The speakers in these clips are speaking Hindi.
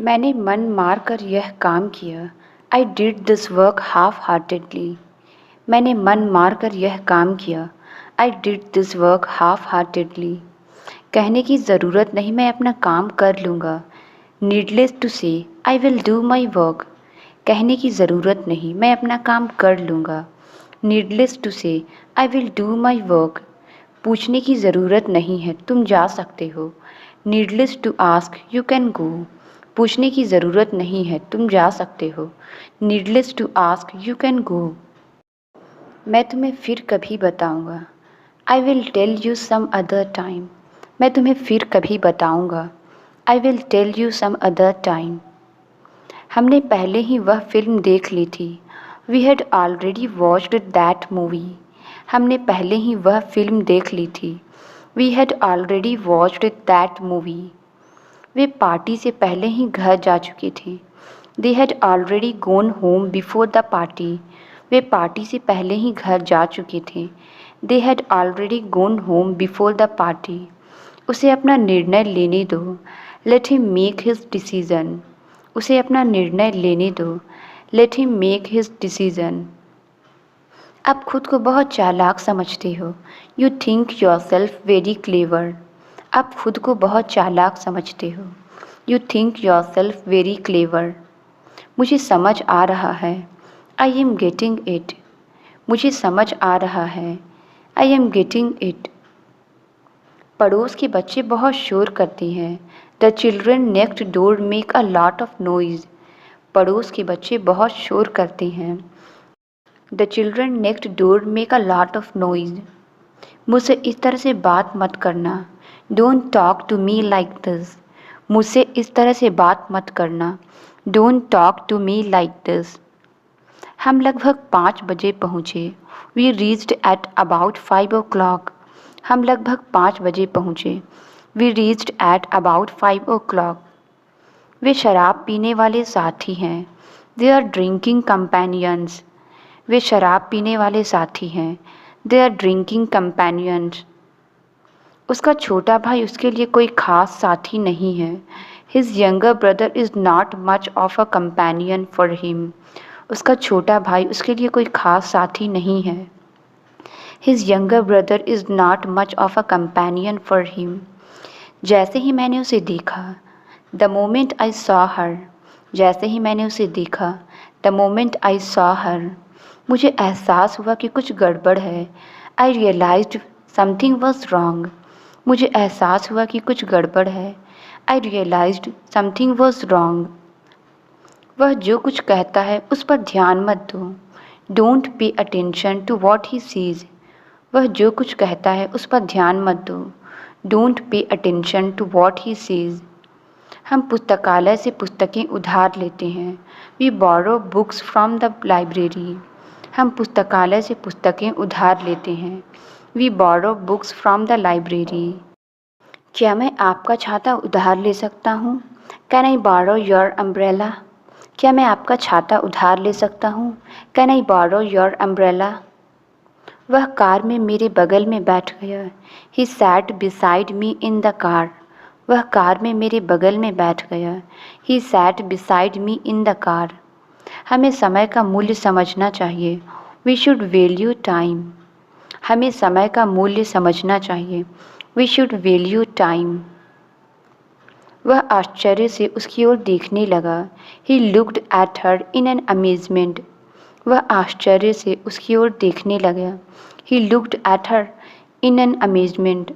मैंने मन मार कर यह काम किया। I did this work half heartedly. मैंने मन मार कर यह काम किया। I did this work half heartedly. कहने की ज़रूरत नहीं, मैं अपना काम कर लूँगा। Needless to say, I will do my work. कहने की ज़रूरत नहीं, मैं अपना काम कर लूँगा। Needless to say, I will do my work. पूछने की ज़रूरत नहीं है, तुम जा सकते हो। Needless to ask, you can go. पूछने की ज़रूरत नहीं है, तुम जा सकते हो। Needless to ask, you can go. मैं तुम्हें फिर कभी बताऊँगा। I will tell you some other time. मैं तुम्हें फिर कभी बताऊँगा। I will tell you some other time. हमने पहले ही वह फिल्म देख ली थी। We had already watched that movie. हमने पहले ही वह फिल्म देख ली थी। We had already watched that movie. वे पार्टी से पहले ही घर जा चुके थे। They had already gone home before the party. वे पार्टी से पहले ही घर जा चुके थे। They had already gone home before the party. उसे अपना निर्णय लेने दो। Let him make his decision. उसे अपना निर्णय लेने दो। Let him make his decision. आप खुद को बहुत चालाक समझते हो। You think your self very clever. आप खुद को बहुत चालाक समझते हो। You think your self very clever. मुझे समझ आ रहा है। I am getting it. मुझे समझ आ रहा है। I am getting it. पड़ोस के बच्चे बहुत शोर करते हैं। The children next door make a lot of noise. पड़ोस के बच्चे बहुत शोर करते हैं। The children next door make a lot of noise. मुझसे इस तरह से बात मत करना। Don't talk to me like this. मुझसे इस तरह से बात मत करना। Don't talk to me like this. हम लगभग 5 बजे पहुँचे। We reached at about 5 o'clock। हम लगभग 5 बजे पहुँचे। We reached at about 5 o'clock। वे शराब पीने वाले साथी हैं। They are drinking companions. वे शराब पीने वाले साथी हैं। They are drinking companions. उसका छोटा भाई उसके लिए कोई खास साथी नहीं है। His younger brother is not much of a companion for him. उसका छोटा भाई उसके लिए कोई खास साथी नहीं है। His younger brother is not much of a companion for him. जैसे ही मैंने उसे देखा, the moment I saw her. जैसे ही मैंने उसे देखा, the moment I saw her. मुझे एहसास हुआ कि कुछ गड़बड़ है। आई रियलाइज्ड समथिंग वॉज रॉन्ग। मुझे एहसास हुआ कि कुछ गड़बड़ है। आई रियलाइज्ड समथिंग वॉज रॉन्ग। वह जो कुछ कहता है उस पर ध्यान मत दो। Don't pay attention to what he says. वह जो कुछ कहता है उस पर ध्यान मत दो। Don't pay attention to what he says. हम पुस्तकालय से पुस्तकें उधार लेते हैं। We borrow books from the library. हम पुस्तकालय से पुस्तकें उधार लेते हैं। We borrow books from the library. क्या मैं आपका छाता उधार ले सकता हूँ? Can I borrow your umbrella? क्या मैं आपका छाता उधार ले सकता हूँ? Can I borrow your umbrella? वह कार में मेरे बगल में बैठ गया। He sat beside me in the car. वह कार में मेरे बगल में बैठ गया। He sat beside me in the car. हमें समय का मूल्य समझना चाहिए। We should value time. हमें समय का मूल्य समझना चाहिए। We should value time. वह आश्चर्य से उसकी ओर देखने लगा। He looked at her in an amazement. वह आश्चर्य से उसकी ओर देखने लगा। He looked at her in an amazement.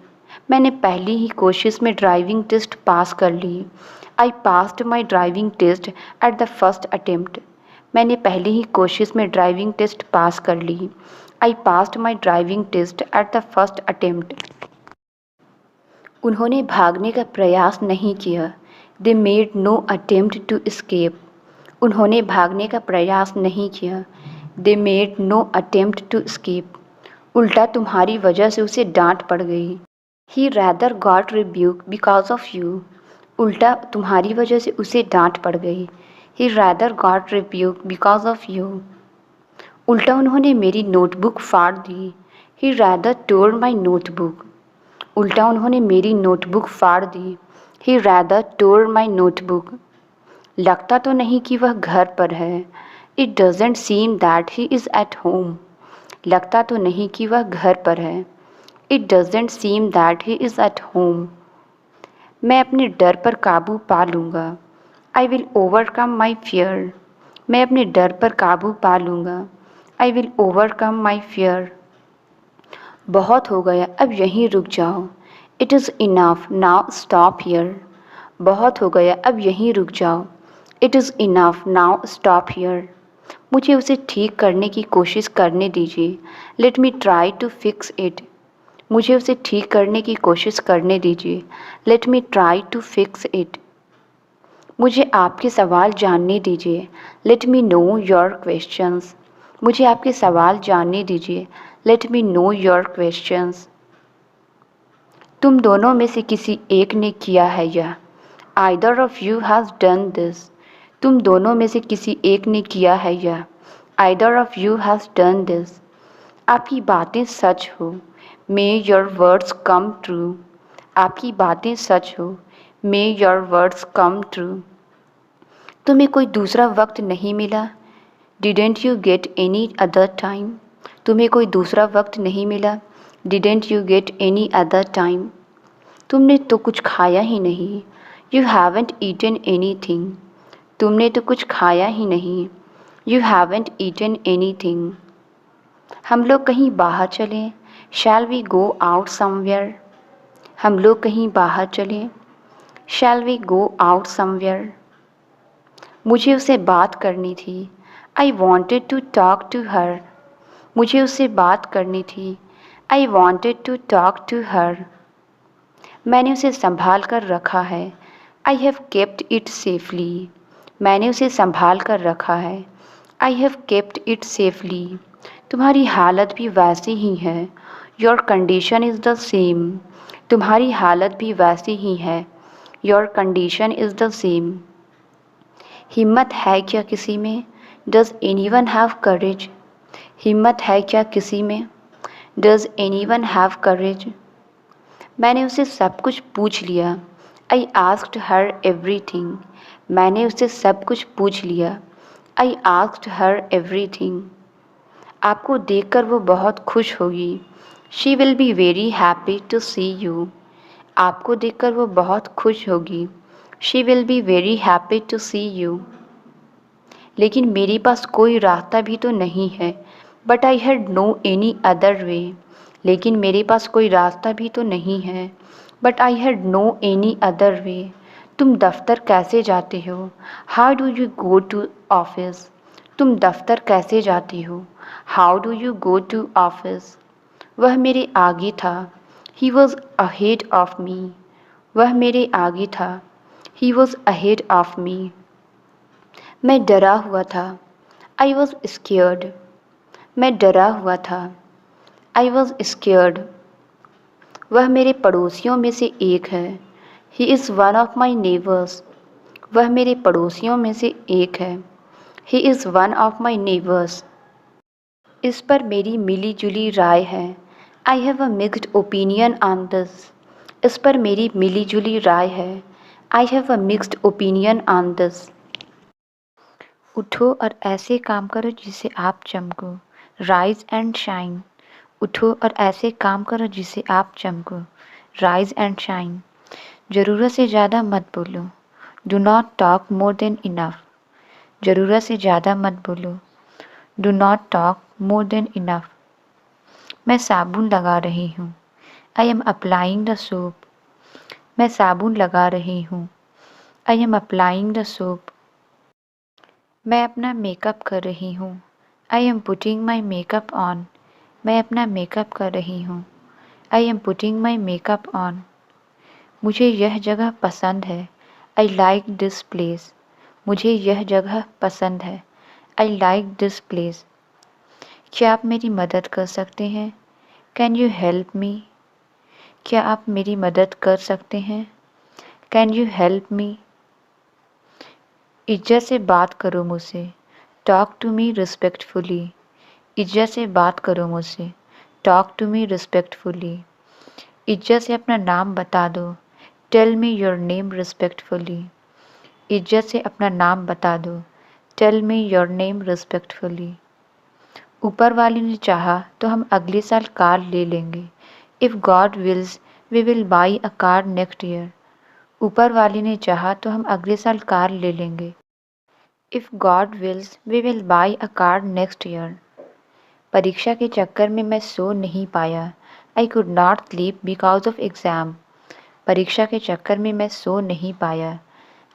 मैंने पहली ही कोशिश में ड्राइविंग टेस्ट पास कर ली। I passed my driving test at the first attempt. मैंने पहली ही कोशिश में ड्राइविंग टेस्ट पास कर ली। I passed my driving test at the first attempt. उन्होंने भागने का प्रयास नहीं किया। They made no attempt to escape. उन्होंने भागने का प्रयास नहीं किया। They made no attempt to escape. उल्टा तुम्हारी वजह से उसे डांट पड़ गई। He rather got rebuke because of you. उल्टा तुम्हारी वजह से उसे डांट पड़ गई। He rather got rebuke because of you. उल्टा उन्होंने मेरी नोटबुक फाड़ दी। ही रैदर टोर माई नोटबुक। उल्टा उन्होंने मेरी नोटबुक फाड़ दी। ही रैदर टोर माई नोटबुक। लगता तो नहीं कि वह घर पर है। It doesn't seem that he is at home. लगता तो नहीं कि वह घर पर है। It doesn't seem that he is at home. मैं अपने डर पर काबू पा लूँगा। I will overcome my fear. मैं अपने डर पर काबू पा लूँगा। I will overcome my fear. बहुत हो गया, अब यहीं रुक जाओ। It is enough, now stop here. बहुत हो गया, अब यहीं रुक जाओ। It is enough, now stop here. मुझे उसे ठीक करने की कोशिश करने दीजिए। Let me try to fix it. मुझे उसे ठीक करने की कोशिश करने दीजिए। Let me try to fix it. मुझे आपके सवाल जानने दीजिए। Let me know your questions. मुझे आपके सवाल जानने दीजिए। Let me know your questions. तुम दोनों में से किसी एक ने किया है यह। Either of you has done this. तुम दोनों में से किसी एक ने किया है यह। Either of you has done this. आपकी बातें सच हो। May your words come true. आपकी बातें सच हो। May your words come true. तुम्हें कोई दूसरा वक्त नहीं मिला। Didn't you get any other time. तुम्हें कोई दूसरा वक्त नहीं मिला। Didn't you get any other time. तुमने तो कुछ खाया ही नहीं। You haven't eaten any thing. तुमने तो कुछ खाया ही नहीं। You haven't eaten any thing. हम लोग कहीं बाहर चलें। Shall we go out somewhere. हम लोग कहीं बाहर चलें। Shall we go out somewhere. मुझे उससे बात करनी थी। I wanted to talk to her. मुझे उससे बात करनी थी। I wanted to talk to her. मैंने उसे संभाल कर रखा है। I have kept it safely. मैंने उसे संभाल कर रखा है। I have kept it safely. तुम्हारी हालत भी वैसी ही है। Your condition is the same. तुम्हारी हालत भी वैसी ही है। Your condition is the same. हिम्मत है क्या किसी में। Does any one have courage. हिम्मत है क्या किसी में। Does any one have courage. मैंने उसे सब कुछ पूछ लिया। I asked her everything. मैंने उसे सब कुछ पूछ लिया। I asked her everything. आपको देखकर वो बहुत खुश होगी। She will be very happy to see you. आपको देखकर वो बहुत खुश होगी। She will be very happy to see you. लेकिन मेरे पास कोई रास्ता भी तो नहीं है। But I had no any other way. लेकिन मेरे पास कोई रास्ता भी तो नहीं है। But I had no any other way. तुम दफ्तर कैसे जाते हो। How do you go to office. तुम दफ्तर कैसे जाती हो। How do you go to office. वह मेरे आगे था। He was ahead of me. वह मेरे आगे था। He was ahead of me. मैं डरा हुआ था। I was scared. मैं डरा हुआ था। I was scared. वह मेरे पड़ोसियों में से एक है। He is one of my neighbours. वह मेरे पड़ोसियों में से एक है। He is one of my neighbours. इस पर मेरी मिली जुली राय है। I have a mixed opinion on this. इस पर मेरी मिली जुली राय है। I have a mixed opinion on this. उठो और ऐसे काम करो जिससे आप चमको। Rise and shine. उठो और ऐसे काम करो जिससे आप चमको। Rise and shine. ज़रूरत से ज़्यादा मत बोलो। Do not talk more than enough. ज़रूरत से ज़्यादा मत बोलो। Do not talk more than enough. मैं साबुन लगा रही हूँ। I am applying the soap. मैं साबुन लगा रही हूँ। I am applying the soap. मैं अपना मेकअप कर रही हूँ। I am putting my makeup on. मैं अपना मेकअप कर रही हूँ। I am putting my makeup on. मुझे यह जगह पसंद है। I like this place. मुझे यह जगह पसंद है। I like this place. क्या आप मेरी मदद कर सकते हैं। कैन यू हेल्प मी। क्या आप मेरी मदद कर सकते हैं। Can you help me. इज्जत से बात करो मुझसे। Talk to me respectfully. इज्जत से बात करो मुझसे। Talk to me respectfully. इज्जत से अपना नाम बता दो। Tell me your name respectfully. इज्जत से अपना नाम बता दो। Tell me your name respectfully. ऊपर वाले ने चाहा तो हम अगले साल कार ले लेंगे। If God wills we will buy a car next year. ऊपर वाले ने चाहा तो हम अगले साल कार ले लेंगे। If God wills we will buy a car next year. परीक्षा के चक्कर में मैं सो नहीं पाया। I could not sleep because of exam. परीक्षा के चक्कर में मैं सो नहीं पाया।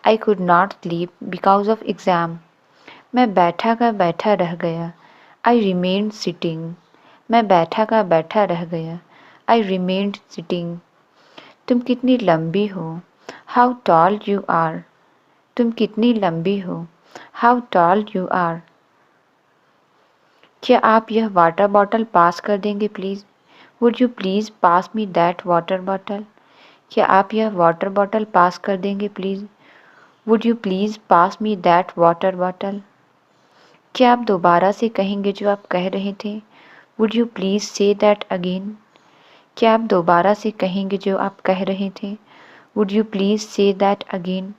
I could not sleep because of exam. मैं बैठा का बैठा रह गया। I remained sitting. मैं बैठा का बैठा रह गया। I remained sitting. तुम कितनी लंबी हो। How tall you are. तुम कितनी लंबी हो। How tall you are. क्या आप यह वाटर बॉटल पास कर देंगे please. Would you please pass me that water bottle. क्या आप यह वाटर बॉटल पास कर देंगे please. Would you please pass me that water bottle. क्या आप दोबारा से कहेंगे जो आप कह रहे थे। Would you please say that again. क्या आप दोबारा से कहेंगे जो आप कह रहे थे। Would you please say that again.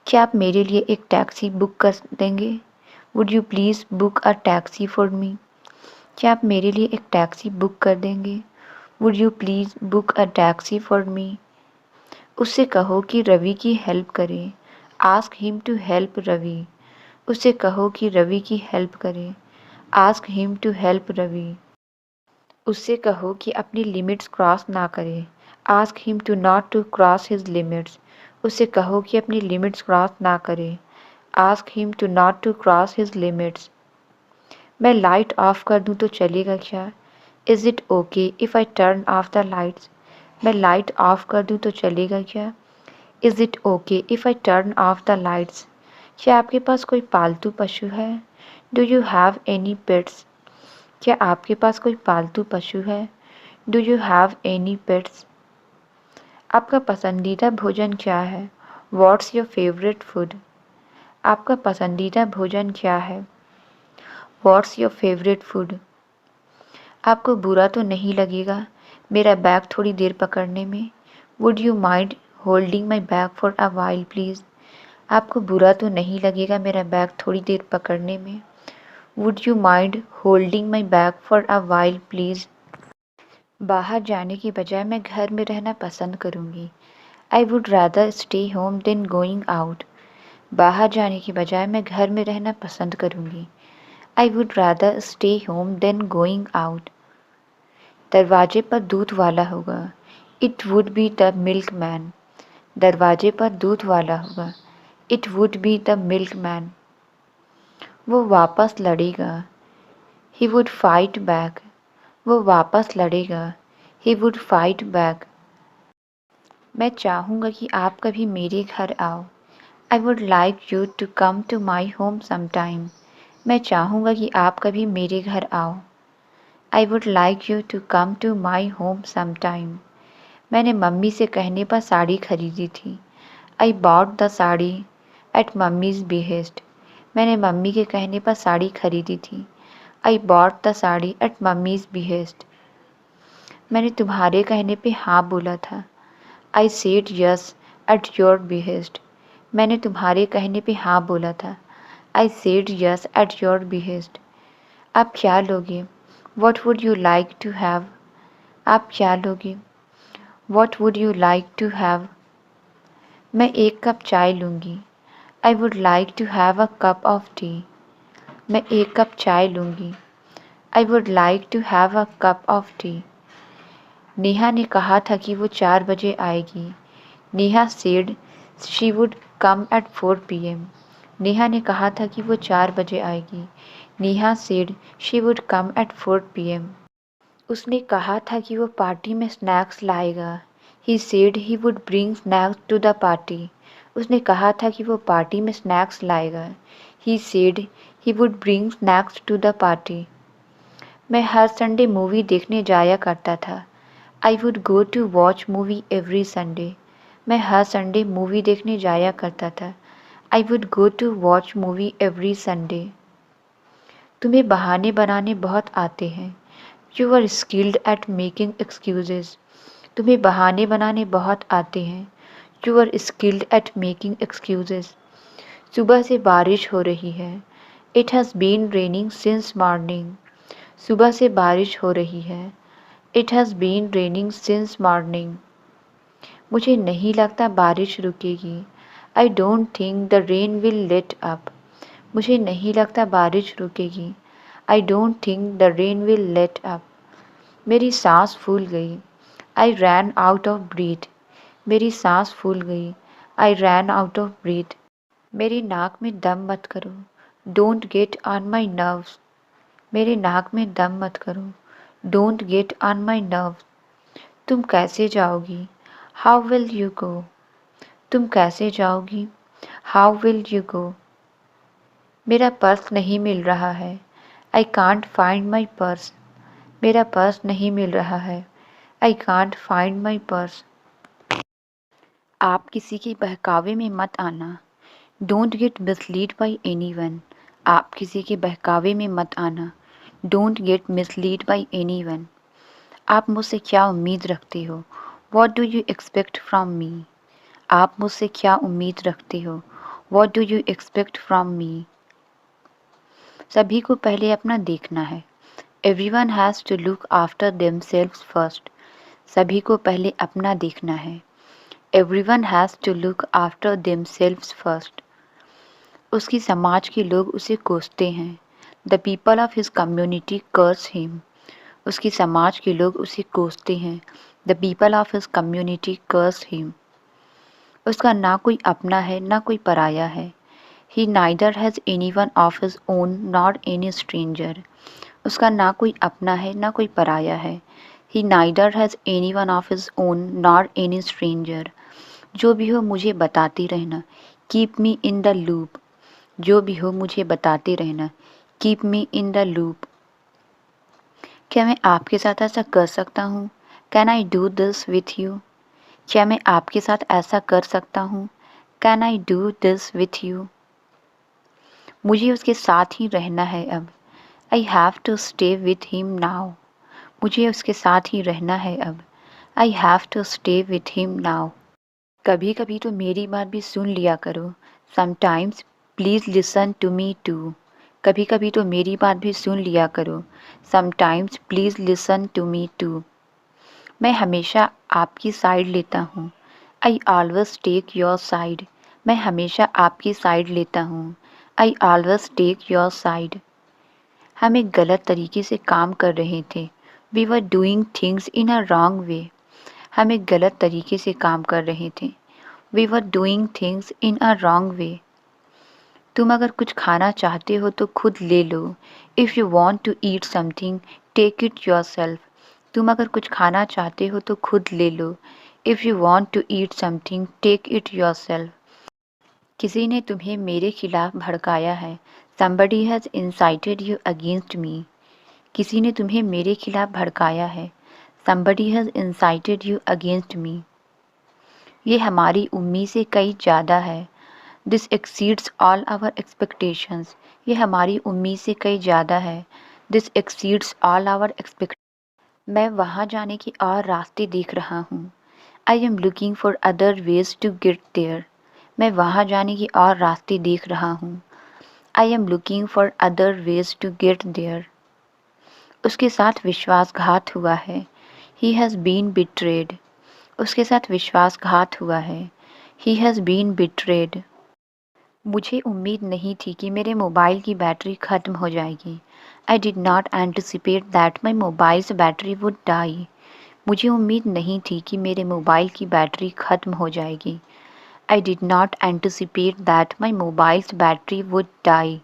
क्या आप मेरे लिए एक टैक्सी बुक कर देंगे। Would you please book a taxi for me. क्या आप मेरे लिए एक टैक्सी बुक कर देंगे। Would you please book a taxi for me. उससे कहो कि रवि की हेल्प करे। Ask him to help Ravi. उससे कहो कि रवि की हेल्प करे। Ask him to help Ravi. उससे कहो कि अपनी लिमिट्स क्रॉस ना करे। Ask him to not to cross his limits. उससे कहो कि अपनी लिमिट्स क्रॉस ना करे। Ask him to not to cross his limits. मैं लाइट ऑफ कर दूं तो चलेगा क्या। Is it okay if I turn off the lights. मैं लाइट ऑफ कर दूं तो चलेगा क्या। Is it okay if I turn off the lights. क्या आपके पास कोई पालतू पशु है। Do you have any pets. क्या आपके पास कोई पालतू पशु है। Do you have any pets. आपका पसंदीदा भोजन क्या है। What's your favourite food. आपका पसंदीदा भोजन क्या है। What's your favourite food. आपको बुरा तो नहीं लगेगा मेरा बैग थोड़ी देर पकड़ने में। Would you mind holding my bag for a while please. आपको बुरा तो नहीं लगेगा मेरा बैग थोड़ी देर पकड़ने में। Would you mind holding my bag for a while please. बाहर जाने की बजाय मैं घर में रहना पसंद करूँगी। I would rather stay home than going out. बाहर जाने की बजाय मैं घर में रहना पसंद करूँगी। I would rather stay home than going out. दरवाजे पर दूध वाला होगा। It would be the milk man. दरवाजे पर दूध वाला होगा। It would be the milk man. वो वापस लड़ेगा। He would fight back. वो वापस लड़ेगा। He would fight back. मैं चाहूँगा कि आप कभी मेरे घर आओ। I would like you to come to my home sometime. मैं चाहूँगा कि आप कभी मेरे घर आओ। I would like you to come to my home sometime. मैंने मम्मी से कहने पर साड़ी खरीदी थी। I bought the sari at mummy's behest. मैंने मम्मी के कहने पर साड़ी खरीदी थी। I bought the sari at mummy's behest. मैंने तुम्हारे कहने पे हाँ बोला था। I said yes at your behest. मैंने तुम्हारे कहने पे हाँ बोला था। I said yes at your behest. आप क्या लोगे। What would you like to have. आप क्या लोगे। What would you like to have. मैं एक कप चाय लूँगी। I would like to have a cup of tea. मैं एक कप चाय लूँगी। I would like to have a cup of tea. Neha ने कहा था कि वो 4 बजे आएगी। Neha said she would come at 4 PM। Neha ने कहा था कि वो 4 बजे आएगी। Neha said she would come at 4 PM। उसने कहा था कि वो पार्टी में स्नैक्स लाएगा। He said he would bring snacks to the party. उसने कहा था कि वो पार्टी में स्नैक्स लाएगा। He said he would bring snacks to the party. मैं हर संडे मूवी देखने जाया करता था। I would go to watch movie every Sunday. मैं हर संडे मूवी देखने जाया करता था। I would go to watch movie every Sunday. तुम्हें बहाने बनाने बहुत आते हैं। You are skilled at making excuses. तुम्हें बहाने बनाने बहुत आते हैं। You are skilled at making excuses. सुबह से बारिश हो रही है। It has been raining since morning. सुबह से बारिश हो रही है। It has been raining since morning. मुझे नहीं लगता बारिश रुकेगी। I don't think the rain will let up. मुझे नहीं लगता बारिश रुकेगी। I don't think the rain will let up. मेरी सांस फूल गई। आई रैन आउट ऑफ ब्रीथ। मेरी सांस फूल गई। आई रैन आउट ऑफ ब्रीथ। मेरी नाक में दम मत करो। Don't get on my nerves. मेरे नाक में दम मत करो। Don't get on my nerves. तुम कैसे जाओगी? How will you go? तुम कैसे जाओगी? How will you go? मेरा पर्स नहीं मिल रहा है। I can't find my purse. मेरा पर्स नहीं मिल रहा है। I can't find my purse. आप किसी के बहकावे में मत आना। Don't get misled by anyone. आप किसी के बहकावे में मत आना। Don't get misled by anyone. आप मुझसे क्या उम्मीद रखते हो? What do you expect from me? आप मुझसे क्या उम्मीद रखते हो? What do you expect from me? सभी को पहले अपना देखना है। Everyone has to look after themselves first. सभी को पहले अपना देखना है। Everyone has to look after themselves first. उसकी समाज के लोग उसे कोसते हैं। The people of his community curse him. उसकी समाज के लोग उसे कोसते हैं। The people of his community curse him. उसका ना कोई अपना है ना कोई पराया है। He neither has any one of his own not any stranger. उसका ना कोई अपना है ना कोई पराया है। He neither has any one of his own not any stranger. जो भी हो मुझे बताती रहना। Keep me in the loop. जो भी हो मुझे बताते रहना। Keep me in the loop. क्या मैं आपके साथ ऐसा कर सकता हूँ? Can I do this with you? क्या मैं आपके साथ ऐसा कर सकता हूँ? Can I do this with you? मुझे उसके साथ ही रहना है अब। I have to stay with him now. मुझे उसके साथ ही रहना है अब। I have to stay with him now. कभी कभी तो मेरी बात भी सुन लिया करो। Sometimes please listen to me too. कभी कभी तो मेरी बात भी सुन लिया करो। Sometimes please listen to me too. मैं हमेशा आपकी साइड लेता हूँ। I always take your side. मैं हमेशा आपकी साइड लेता हूँ। I always take your side. हम एक गलत तरीके से काम कर रहे थे। We were doing things in a wrong way. हम एक गलत तरीके से काम कर रहे थे। We were doing things in a wrong way. तुम अगर कुछ खाना चाहते हो तो खुद ले लो। If you want to eat something take it yourself. तुम अगर कुछ खाना चाहते हो तो खुद ले लो। If you want to eat something take it your self. किसी ने तुम्हें मेरे खिलाफ भड़काया है। Somebody has incited you against me. किसी ने तुम्हें मेरे खिलाफ भड़काया है। Somebody has incited you against me. ये हमारी उम्मीद से कई ज़्यादा है। This exceeds all our expectations. ये हमारी उम्मीद से कई ज़्यादा है। This exceeds all our expectations. मैं वहाँ जाने की और रास्ते देख रहा हूँ। I am looking for other ways to get there. मैं वहाँ जाने की और रास्ते देख रहा हूँ। I am looking for other ways to get there. उसके साथ विश्वासघात हुआ है। He has been betrayed. उसके साथ विश्वासघात हुआ है। He has been betrayed. मुझे उम्मीद नहीं थी कि मेरे मोबाइल की बैटरी ख़त्म हो जाएगी। I did not anticipate that my mobile's battery would die. मुझे उम्मीद नहीं थी कि मेरे मोबाइल की बैटरी ख़त्म हो जाएगी। I did not anticipate that my mobile's battery would die.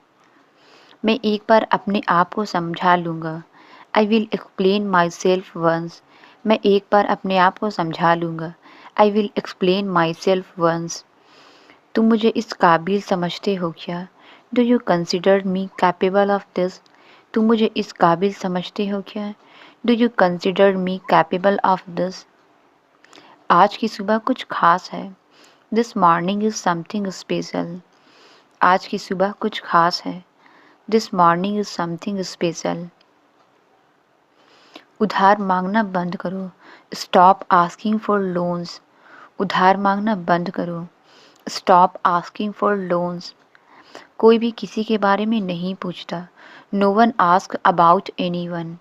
मैं एक बार अपने आप को समझा लूँगा। I will explain myself once. मैं एक बार अपने आप को समझा लूँगा। I will explain myself once. तुम मुझे इस काबिल समझते हो क्या? Do you consider me capable of this? तुम मुझे इस काबिल समझते हो क्या? Do you consider me capable of this? आज की सुबह कुछ खास है। This morning is something special. आज की सुबह कुछ खास है। This morning is something special. उधार मांगना बंद करो। Stop asking for loans. उधार मांगना बंद करो। Stop asking for loans. कोई भी किसी के बारे में नहीं पूछता। No one ask about anyone.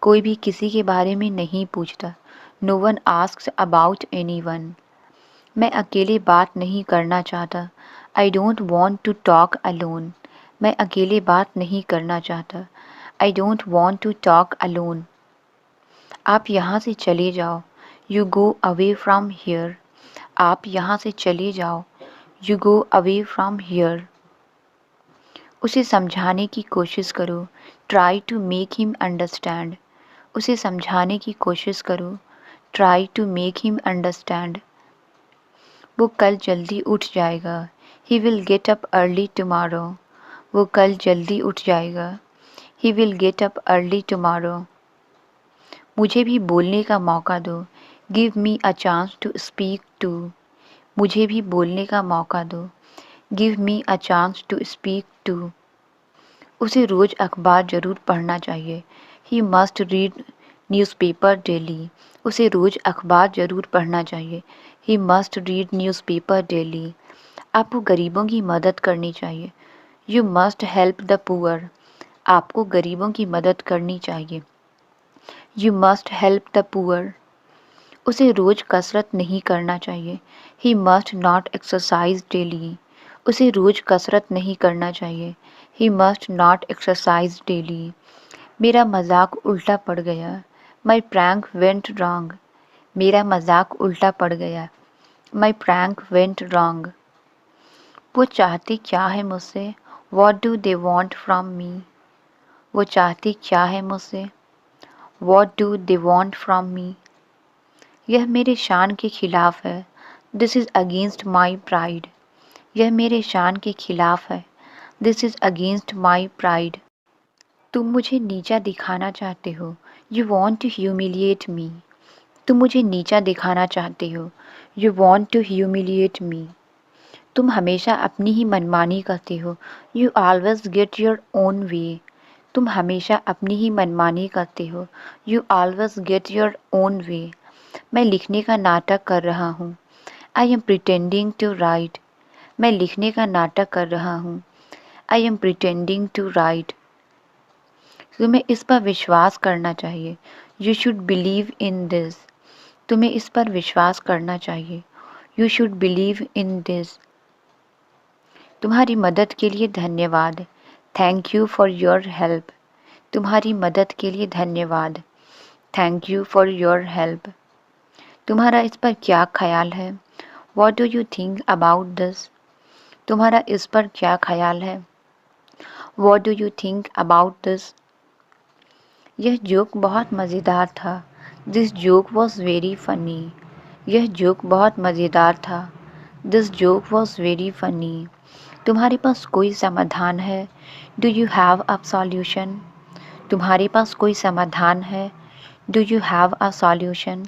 कोई भी किसी के बारे में नहीं पूछता। No one asks about anyone. मैं अकेले बात नहीं करना चाहता। I don't want to talk alone. मैं अकेले बात नहीं करना चाहता। I don't want to talk alone. आप यहाँ से चले जाओ। You go away from here. आप यहाँ से चले जाओ। You go away from here. उसे समझाने की कोशिश करो। Try to make him understand. उसे समझाने की कोशिश करो। Try to make him understand. वो कल जल्दी उठ जाएगा। He will get up early tomorrow. वो कल जल्दी उठ जाएगा। He will get up early tomorrow. मुझे भी बोलने का मौका दो। Give me a chance to speak too. मुझे भी बोलने का मौका दो। Give me a chance to speak too. उसे रोज़ अखबार ज़रूर पढ़ना चाहिए। He must read newspaper daily. उसे रोज़ अखबार ज़रूर पढ़ना चाहिए। He must read newspaper daily. आपको गरीबों की मदद करनी चाहिए। You must help the poor. आपको गरीबों की मदद करनी चाहिए। You must help the poor. उसे रोज़ कसरत नहीं करना चाहिए। He must not exercise daily. उसे रोज़ कसरत नहीं करना चाहिए। He must not exercise daily. मेरा मजाक उल्टा पड़ गया। माई प्रैंक वेंट रॉन्ग। मेरा मजाक उल्टा पड़ गया। माई प्रैंक वेंट रॉन्ग। वो चाहते क्या है मुझसे? What do they want from me. वो चाहते क्या है मुझसे? What do they want from me. यह मेरे शान के खिलाफ है। This is against my pride. यह मेरे शान के खिलाफ है। This is against my pride. तुम मुझे नीचा दिखाना चाहते हो। You want to humiliate me. तुम मुझे नीचा दिखाना चाहते हो। You want to humiliate me. तुम हमेशा अपनी ही मनमानी करते हो। You always get your own way. तुम हमेशा अपनी ही मनमानी करते हो। You always get your own way. मैं लिखने का नाटक कर रहा हूँ। I am pretending to write. मैं लिखने का नाटक कर रहा हूँ। I am pretending to write. तुम्हें इस पर विश्वास करना चाहिए। You should believe in this. तुम्हें इस पर विश्वास करना चाहिए। You should believe in this. तुम्हारी मदद के लिए धन्यवाद। Thank you for your help. तुम्हारी मदद के लिए धन्यवाद। Thank you for your help. तुम्हारा इस पर क्या ख्याल है? What do you think about this. तुम्हारा इस पर क्या ख्याल है? What do you think about this. यह जोक बहुत मज़ेदार था। This joke was very funny. यह जोक बहुत मज़ेदार था। This joke was very funny. तुम्हारे पास कोई समाधान है? Do you have a solution. तुम्हारे पास कोई समाधान है? Do you have a solution.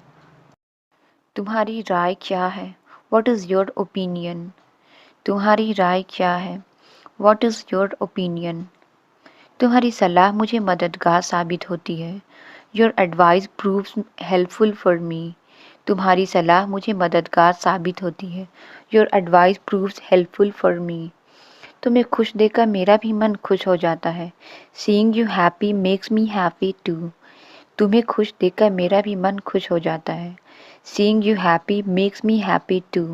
तुम्हारी राय क्या है? What is your opinion. तुम्हारी राय क्या है? What is your opinion. तुम्हारी सलाह मुझे मददगार साबित होती है। Your advice proves helpful for me. तुम्हारी सलाह मुझे मददगार साबित होती है। Your advice proves helpful for me. तुम्हें खुश देखकर मेरा भी मन खुश हो जाता है। Seeing you happy makes me happy too. तुम्हें खुश देखकर मेरा भी मन खुश हो जाता है। Seeing you happy makes me happy too.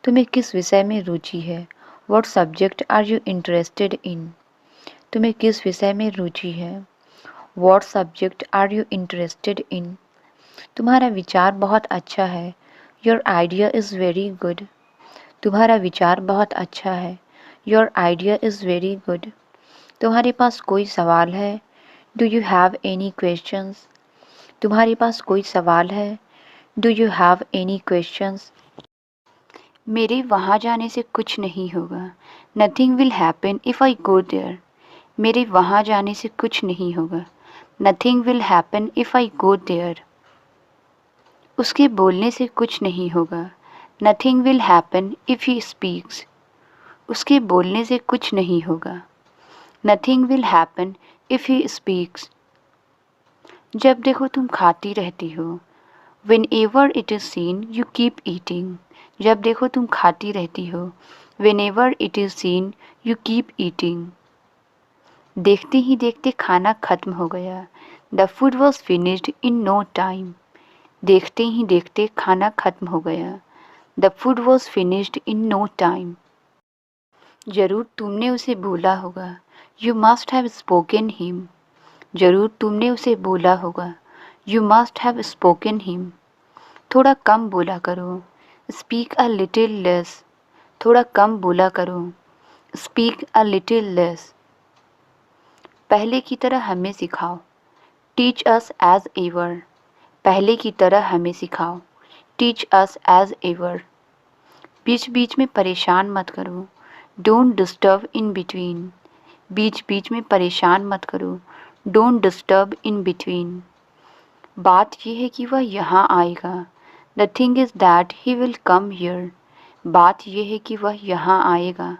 तुम्हें किस विषय में रुचि है? What subject are you interested in. तुम्हें किस विषय में रुचि है? What subject are you interested in. तुम्हारा विचार बहुत अच्छा है। Your idea is very good. तुम्हारा विचार बहुत अच्छा है। Your idea is very good. तुम्हारे पास कोई सवाल है? Do you have any questions. तुम्हारे पास कोई सवाल है? Do you have any questions. मेरे वहाँ जाने से कुछ नहीं होगा। Nothing will happen if I go there. मेरे वहाँ जाने से कुछ नहीं होगा। Nothing will happen if I go there. उसके बोलने से कुछ नहीं होगा। Nothing will happen if he speaks. उसके बोलने से कुछ नहीं होगा। Nothing will happen if he speaks. जब देखो तुम खाती रहती हो। Whenever it is seen, you keep eating. जब देखो तुम खाती रहती हो. Whenever it is seen, you keep eating. देखते ही देखते खाना खत्म हो गया. The food was finished in no time. देखते ही देखते खाना खत्म हो गया. The food was finished in no time. जरूर तुमने उसे बोला होगा. You must have spoken him. जरूर तुमने उसे बोला होगा. You must have spoken him. थोड़ा कम बोला करो. Speak a little less. थोड़ा कम बोला करो. Speak a little less. पहले की तरह हमें सिखाओ. Teach us as ever. पहले की तरह हमें सिखाओ. Teach us as ever. बीच बीच में परेशान मत करो. Don't disturb in between. बीच बीच में परेशान मत करो. Don't disturb in between. बात यह है कि वह यहाँ आएगा. The thing is that he will come here. बात यह है कि वह यहाँ आएगा.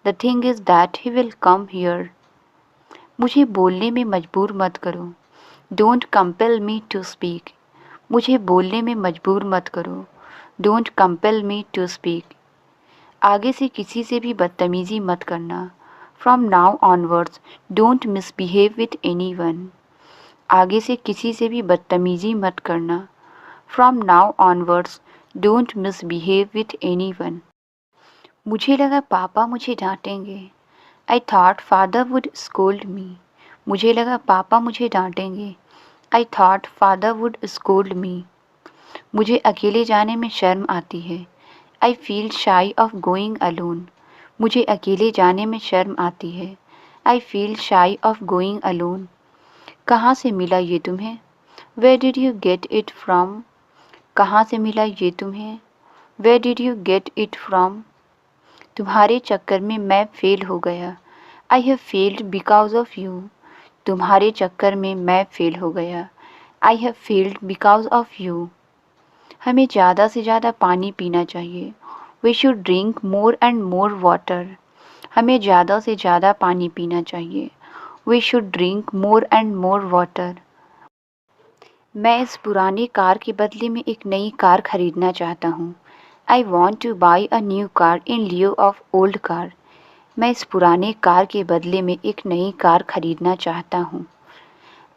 The thing is that he will come here. मुझे बोलने में मजबूर मत करो. Don't compel me to speak. मुझे बोलने में मजबूर मत करो. Don't compel me to speak. आगे से किसी से भी बदतमीज़ी मत करना. From now onwards, don't misbehave with anyone. आगे से किसी से भी बदतमीज़ी मत करना. From now onwards, don't misbehave with anyone. मुझे लगा पापा मुझे डांटेंगे. I thought father would scold me. मुझे लगा पापा मुझे डांटेंगे. I thought father would scold me. मुझे अकेले जाने में शर्म आती है. I feel shy of going alone. मुझे अकेले जाने में शर्म आती है. I feel shy of going alone. कहाँ से मिला ये तुम्हें? Where did you get it from? कहाँ से मिला ये तुम्हें? Where did you get it from? तुम्हारे चक्कर में मैं फेल हो गया. I have failed because of you. तुम्हारे चक्कर में मैं फेल हो गया. I have failed because of you. हमें ज़्यादा से ज़्यादा पानी पीना चाहिए. We should drink more and more water. हमें ज़्यादा से ज़्यादा पानी पीना चाहिए. We should drink more and more water. मैं इस पुरानी कार के बदले में एक नई कार खरीदना चाहता हूँ. I want to buy a new car in lieu of old car. मैं इस पुराने कार के बदले में एक नई कार खरीदना चाहता हूँ.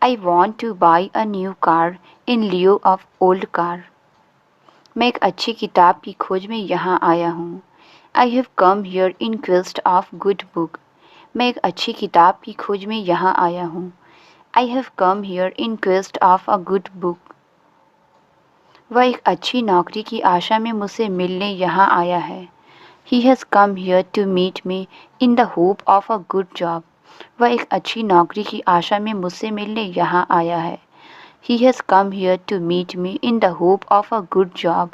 I want to buy a new car in lieu of old car. मैं एक अच्छी किताब की खोज में यहाँ आया हूँ. I have come here in quest of good book. मैं एक अच्छी किताब की खोज में यहाँ आया हूँ. I have come here in quest of a good book. वह एक अच्छी नौकरी की आशा में मुझसे मिलने यहाँ आया है. He has come here to meet me in the hope of a good job. वह एक अच्छी नौकरी की आशा में मुझसे मिलने यहाँ आया है. He has come here to meet me in the hope of a good job.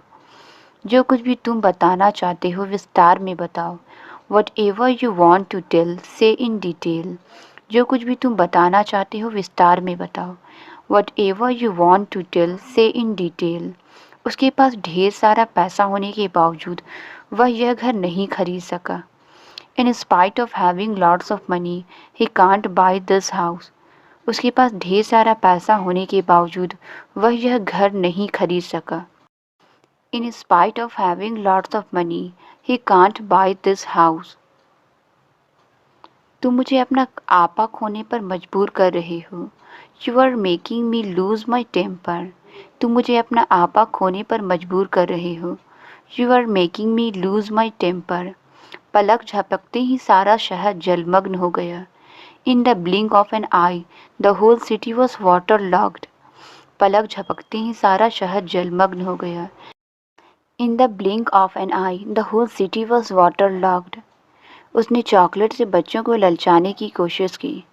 जो कुछ भी तुम बताना चाहते हो विस्तार में बताओ. Whatever you want to tell, say in detail. जो कुछ भी तुम बताना चाहते हो विस्तार में बताओ. Whatever you want to tell, say in detail. उसके पास ढेर सारा पैसा होने के बावजूद वह यह घर नहीं खरीद सका. In spite of having lots of money, he can't buy this house. उसके पास ढेर सारा पैसा होने के बावजूद वह यह घर नहीं खरीद सका. In spite of having lots of money, he can't buy this house. तुम मुझे अपना आपा खोने पर मजबूर कर रहे हो. You are making me lose my temper. तुम मुझे अपना आपा खोने पर मजबूर कर रहे हो. You are making me lose my temper. पलक झपकते ही सारा शहर जलमग्न हो गया. In the blink of an eye, the whole city was waterlogged. पलक झपकते ही सारा शहर जलमग्न हो गया. In the blink of an eye, the whole city was waterlogged. उसने चॉकलेट से बच्चों को ललचाने की कोशिश की.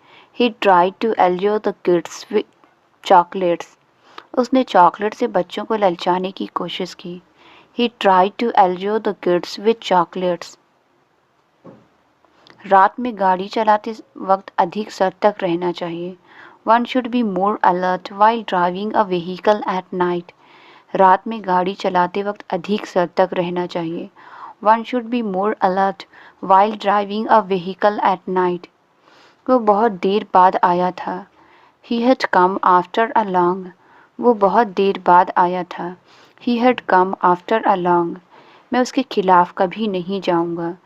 He tried to allure the kids with chocolates. उसने चॉकलेट से बच्चों को ललचाने की कोशिश की. He tried to allure the kids with chocolates. रात में गाड़ी चलाते वक्त अधिक सतर्क रहना चाहिए. One should be more alert while driving a vehicle at night. रात में गाड़ी चलाते वक्त अधिक सतर्क रहना चाहिए. One should be more alert while driving a vehicle at night. वो बहुत देर बाद आया था. He had come after a long. वो बहुत देर बाद आया था। He had come after a long. मैं उसके खिलाफ कभी नहीं जाऊंगा।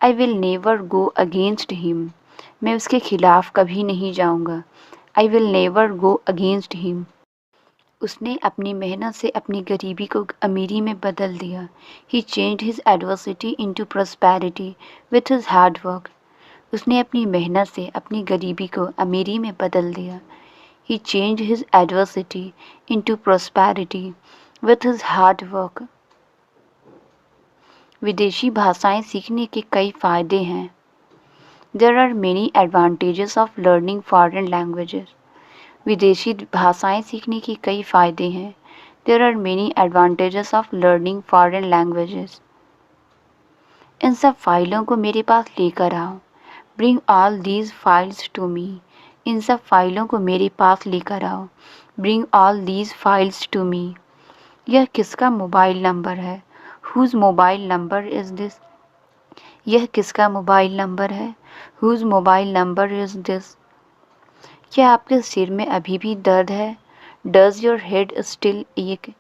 I will never go against him. मैं उसके खिलाफ कभी नहीं जाऊंगा। I will never go against him. उसने अपनी मेहनत से अपनी गरीबी को अमीरी में बदल दिया। He changed his adversity into prosperity with his hard work. उसने अपनी मेहनत से अपनी गरीबी को अमीरी में बदल दिया। He changed his adversity into prosperity with his hard work. विदेशी भाषाएं सीखने के कई फ़ायदे हैं। There are many advantages of learning foreign languages. विदेशी भाषाएं सीखने के कई फ़ायदे हैं। There are many advantages of learning foreign languages. इन सब फाइलों को मेरे पास लेकर आओ। Bring all these files to me. इन सब फाइलों को मेरे पास लेकर आओ। Bring all these files to me. यह किसका मोबाइल नंबर है? Whose mobile number is this? यह किसका मोबाइल नंबर है? Whose mobile number is this? क्या आपके सिर में अभी भी दर्द है? Does your head still ache?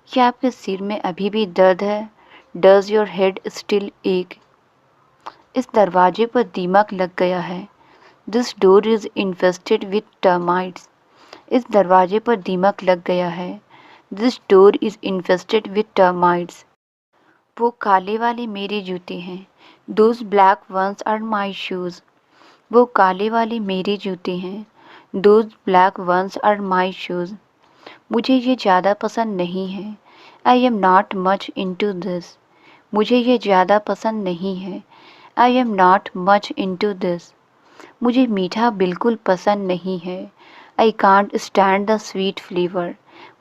क्या आपके सिर में अभी भी दर्द है? Does your head still ache? इस दरवाजे पर दीमक लग गया है। This door is infested with termites. इस दरवाजे पर दीमक लग गया है। This door is infested with termites. वो काले वाले मेरे जूते हैं। Those black ones are my shoes. वो काले वाले मेरे जूते हैं। Those black ones are my shoes. मुझे ये ज़्यादा पसंद नहीं है। I am not much into this. मुझे ये ज़्यादा पसंद नहीं है। I am not much into this. मुझे मीठा बिल्कुल पसंद नहीं है। I can't stand the sweet flavor.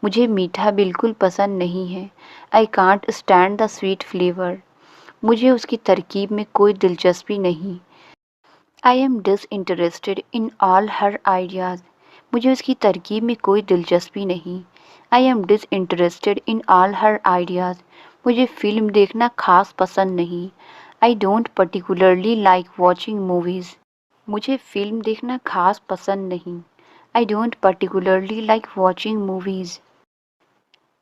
मुझे मीठा बिल्कुल पसंद नहीं है। I can't stand the sweet flavor. मुझे उसकी तरकीब में कोई दिलचस्पी नहीं। I am disinterested in all her ideas. मुझे उसकी तरकीब में कोई दिलचस्पी नहीं। I am disinterested in all her ideas. मुझे फ़िल्म देखना खास पसंद नहीं। I don't particularly like watching movies. मुझे फ़िल्म देखना खास पसंद नहीं। I don't particularly like watching movies.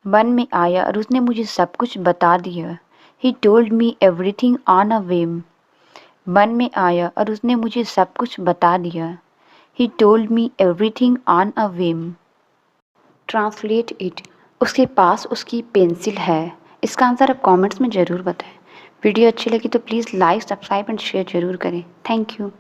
मन में आया और उसने मुझे सब कुछ बता दिया। He told me everything on a whim. मन में आया और उसने मुझे सब कुछ बता दिया। He told me everything on a whim. Translate it. उसके पास उसकी पेंसिल है। इसका आंसर आप कमेंट्स में ज़रूर बताएं। वीडियो अच्छी लगी तो please like, subscribe and share ज़रूर करें। Thank you.